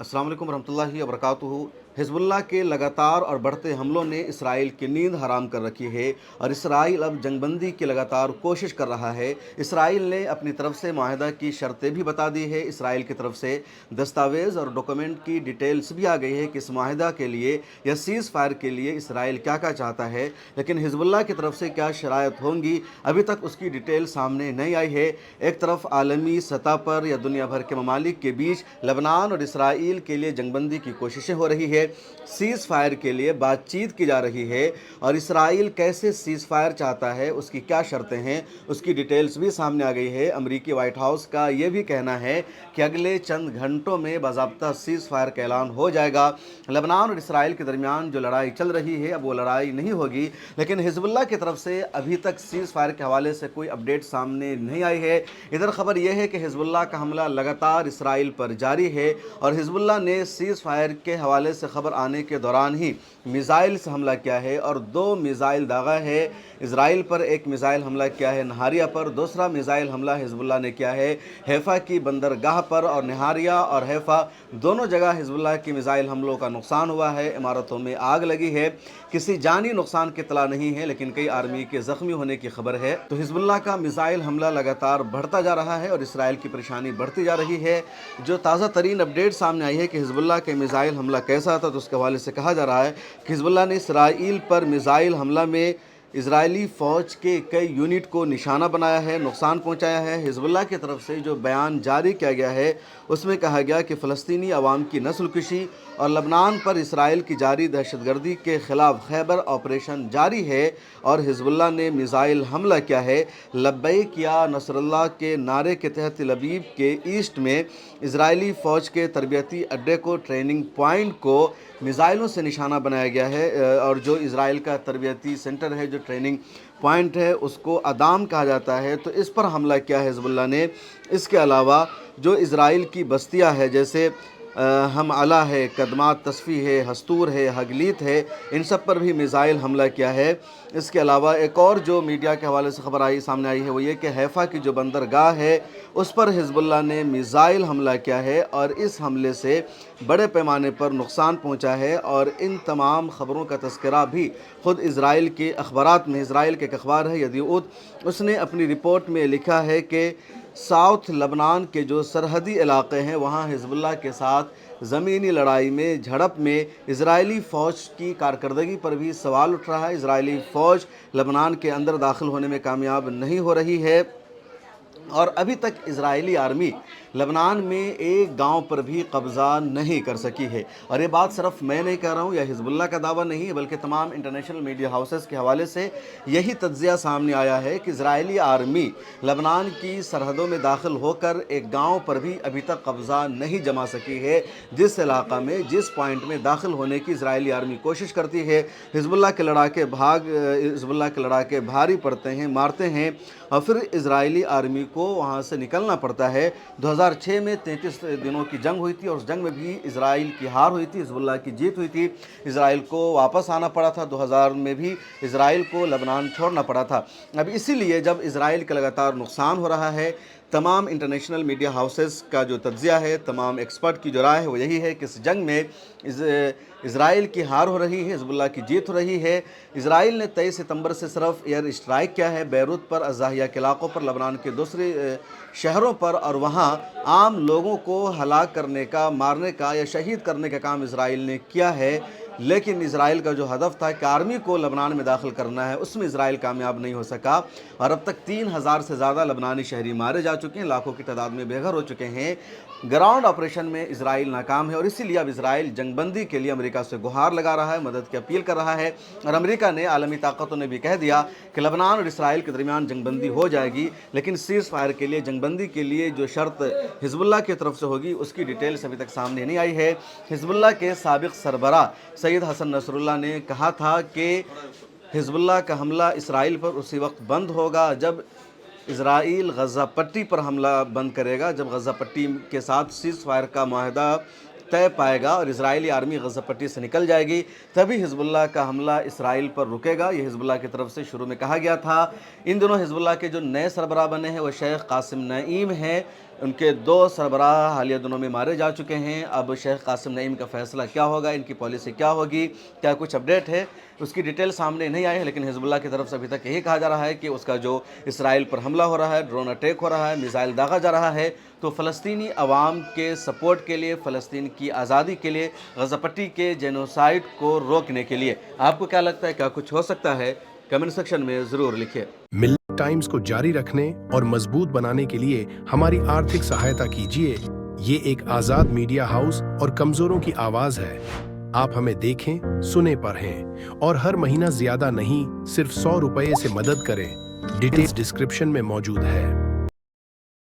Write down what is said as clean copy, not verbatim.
अस्सलाम वालेकुम रहमतुल्लाहि व बरकातुहू। हिज़्बुल्लाह के लगातार और बढ़ते हमलों ने इसराइल की नींद हराम कर रखी है और इसराइल अब जंगबंदी की लगातार कोशिश कर रहा है। इसराइल ने अपनी तरफ से माहिदा की शर्तें भी बता दी है। इसराइल की तरफ से दस्तावेज़ और डॉक्यूमेंट की डिटेल्स भी आ गई है कि इस माहिदा के लिए या सीज़ फायर के लिए इसराइल क्या क्या चाहता है, लेकिन हिज़्बुल्लाह की तरफ से क्या शराइत होंगी अभी तक उसकी डिटेल सामने नहीं आई है। एक तरफ आलमी सतह पर या दुनिया भर के ममालिक के बीच लेबनान और इसराइल के लिए जंगबंदी की कोशिशें हो रही है, सीज़ फायर के लिए बातचीत की जा रही है और इसराइल कैसे सीज़ फायर चाहता है, उसकी क्या शर्तें हैं, उसकी डिटेल्स भी सामने आ गई है। अमरीकी वाइट हाउस का ये भी कहना है कि अगले चंद घंटों में बाज़ाब्ता सीज़ फायर का ऐलान हो जाएगा। लेबनान और इसराइल के दरमियान जो लड़ाई चल रही है अब वो लड़ाई नहीं होगी, लेकिन हिज़्बुल्लाह की तरफ से अभी तक सीज़ फायर के हवाले से कोई अपडेट सामने नहीं आई है। इधर खबर यह है कि हिज़्बुल्लाह का हमला लगातार इसराइल पर जारी है और हिज़्बुल्लाह ने सीज़ फायर के हवाले से खबर आने के दौरान ही मिसाइल से हमला किया है और 2 मिसाइल दागा है इसराइल पर। एक मिसाइल हमला किया है नहारिया पर, दूसरा मिसाइल हमला हिज़्बुल्लाह ने किया है हैफा की बंदरगाह पर। और नहारिया और हैफा दोनों जगह हिज़्बुल्लाह की मिसाइल हमलों का नुकसान हुआ है, इमारतों में आग लगी है। किसी जानी नुकसान की इत्तला नहीं है, लेकिन कई आर्मी के ज़ख्मी होने की खबर है। तो हिज़्बुल्लाह का मिसाइल हमला लगातार बढ़ता जा रहा है और इसराइल की परेशानी बढ़ती जा रही है। जो ताज़ा तरीन अपडेट सामने आई है कि हिज़्बुल्लाह के मिसाइल हमला कैसा था, तो उसके हवाले से कहा जा रहा है कि हिज़्बुल्लाह ने इसराइल पर मिसाइल हमला में इजरायली फ़ौज के कई यूनिट को निशाना बनाया है, नुकसान पहुंचाया है। हिज़्बुल्लाह की तरफ से जो बयान जारी किया गया है उसमें कहा गया कि फ़लस्तीनी अवाम की नस्लकुशी और लबनान पर इसराइल की जारी दहशतगर्दी के ख़िलाफ़ खैबर ऑपरेशन जारी है और हिज़्बुल्लाह ने मिसाइल हमला किया है। लब्बैक या नसरुल्लाह के नारे के तहत तेल अवीव के ईस्ट में इजरायली फ़ौज के तरबियती अड्डे को, ट्रेनिंग पॉइंट को मिसाइलों से निशाना बनाया गया है और जो इजराइल का तरबियती सेंटर है, जो ट्रेनिंग पॉइंट है, उसको अदाम कहा जाता है, तो इस पर हमला किया है हिज़्बुल्लाह ने। इसके अलावा जो इजराइल की बस्तियां है जैसे हम अला है, कदमात तस्फ़ी है, हस्तूर है, हगलीत है, इन सब पर भी मिसाइल हमला किया है। इसके अलावा एक और जो मीडिया के हवाले से खबर सामने आई है वो ये कि हैफा की जो बंदरगाह है उस पर हिज़्बुल्लाह ने मिसाइल हमला किया है और इस हमले से बड़े पैमाने पर नुकसान पहुंचा है। और इन तमाम ख़बरों का तज़किरा भी ख़ुद इजराइल के अखबारात में, इजराइल के एक अखबार है यदीऊद, उसने अपनी रिपोर्ट में लिखा है कि साउथ लबनान के जो सरहदी इलाक़े हैं वहाँ हिज़्बुल्लाह के साथ ज़मीनी लड़ाई में, झड़प में इजरायली फ़ौज की कारकर्दगी पर भी सवाल उठ रहा है। इजरायली फ़ौज लबनान के अंदर दाखिल होने में कामयाब नहीं हो रही है और अभी तक इजरायली आर्मी लबनान में एक गांव पर भी कब्ज़ा नहीं कर सकी है। और ये बात सिर्फ मैं नहीं कह रहा हूँ या हिज़्बुल्लाह का दावा नहीं है, बल्कि तमाम इंटरनेशनल मीडिया हाउसेस के हवाले से यही तज्ज़िया सामने आया है कि इजरायली आर्मी लबनान की सरहदों में दाखिल होकर एक गांव पर भी अभी तक कब्ज़ा नहीं जमा सकी है। जिस इलाक़ा में, जिस पॉइंट में दाखिल होने की इजरायली आर्मी कोशिश करती है, हिज़्बुल्लाह के लड़ाके भारी पड़ते हैं, मारते हैं और फिर इजरायली आर्मी को वहाँ से निकलना पड़ता है। 2006 में 33 दिनों की जंग हुई थी और उस जंग में भी इजराइल की हार हुई थी, हिज़्बुल्लाह की जीत हुई थी। इजराइल को वापस आना पड़ा था। 2000 में भी इजराइल को लबनान छोड़ना पड़ा था। अब इसीलिए जब इजराइल का लगातार नुकसान हो रहा है, तमाम इंटरनेशनल मीडिया हाउसेस का जो तज्ज़िया है, तमाम एक्सपर्ट की जो राय है वो यही है कि इस जंग में इजराइल की हार हो रही है, हिज़्बुल्लाह की जीत हो रही है। इजराइल ने 23 सितंबर से सिर्फ एयर स्ट्राइक किया है बैरूत पर, अज़ाहिया के इलाक़ों पर, लबनान के दूसरे शहरों पर, और वहाँ आम लोगों को हलाक करने का, मारने का या शहीद करने का काम इजराइल ने किया है। लेकिन इजराइल का जो हदफ था कि आर्मी को लबनान में दाखिल करना है, उसमें इजराइल कामयाब नहीं हो सका और अब तक 3000 से ज़्यादा लबनानी शहरी मारे जा चुके हैं, लाखों की तादाद में बेघर हो चुके हैं। ग्राउंड ऑपरेशन में इजराइल नाकाम है और इसीलिए अब इजराइल जंगबंदी के लिए अमेरिका से गुहार लगा रहा है, मदद की अपील कर रहा है। और अमेरिका ने, आलमी ताकतों ने भी कह दिया कि लबनान और इसराइल के दरमियान जंगबंदी हो जाएगी, लेकिन सीज़ फायर के लिए, जंगबंदी के लिए जो शर्त हिज़्बुल्लाह की तरफ से होगी उसकी डिटेल्स अभी तक सामने नहीं आई है। हिज़्बुल्लाह के साबिक़ सरबराह सैयद हसन नसरुल्लाह ने कहा था कि हिज़्बुल्लाह का हमला इसराइल पर उसी वक्त बंद होगा जब इजराइल गज़ा पट्टी पर हमला बंद करेगा, जब गज़ा पट्टी के साथ सीज़ फायर का माहिदा तय पाएगा और इजरायली आर्मी गज़ा पट्टी से निकल जाएगी, तभी हिज़्बुल्लाह का हमला इसराइल पर रुकेगा। ये हिज़्बुल्लाह की तरफ से शुरू में कहा गया था। इन दिनों हिज़्बुल्लाह के जो नए सरबराह बने हैं वो शेख कासिम नईम हैं, ان کے 2 سربراہ حالیہ دنوں میں مارے جا چکے ہیں۔ اب شیخ قاسم نعیم کا فیصلہ کیا ہوگا، ان کی پالیسی کیا ہوگی، کیا کچھ اپڈیٹ ہے، اس کی ڈیٹیل سامنے نہیں آئی ہے، لیکن حزب اللہ کی طرف سے ابھی تک یہی کہا جا رہا ہے کہ اس کا جو اسرائیل پر حملہ ہو رہا ہے، ڈرون اٹیک ہو رہا ہے، میزائل داغا جا رہا ہے، تو فلسطینی عوام کے سپورٹ کے لیے، فلسطین کی آزادی کے لیے، غزہ پٹی کے جینوسائیڈ کو روکنے کے لیے۔ آپ کو کیا لگتا ہے، کیا کچھ ہو سکتا ہے؟ کمنٹ سیکشن میں ضرور لکھیں۔ ملت ٹائمز کو جاری رکھنے اور مضبوط بنانے کے لیے ہماری آرتھک سہایتا کیجیے۔ یہ ایک آزاد میڈیا ہاؤس اور کمزوروں کی آواز ہے۔ آپ ہمیں دیکھیں، سنیں، پڑھیں اور ہر مہینہ زیادہ نہیں، صرف 100 روپے سے مدد کریں۔ ڈیٹیلز ڈسکرپشن میں موجود ہے۔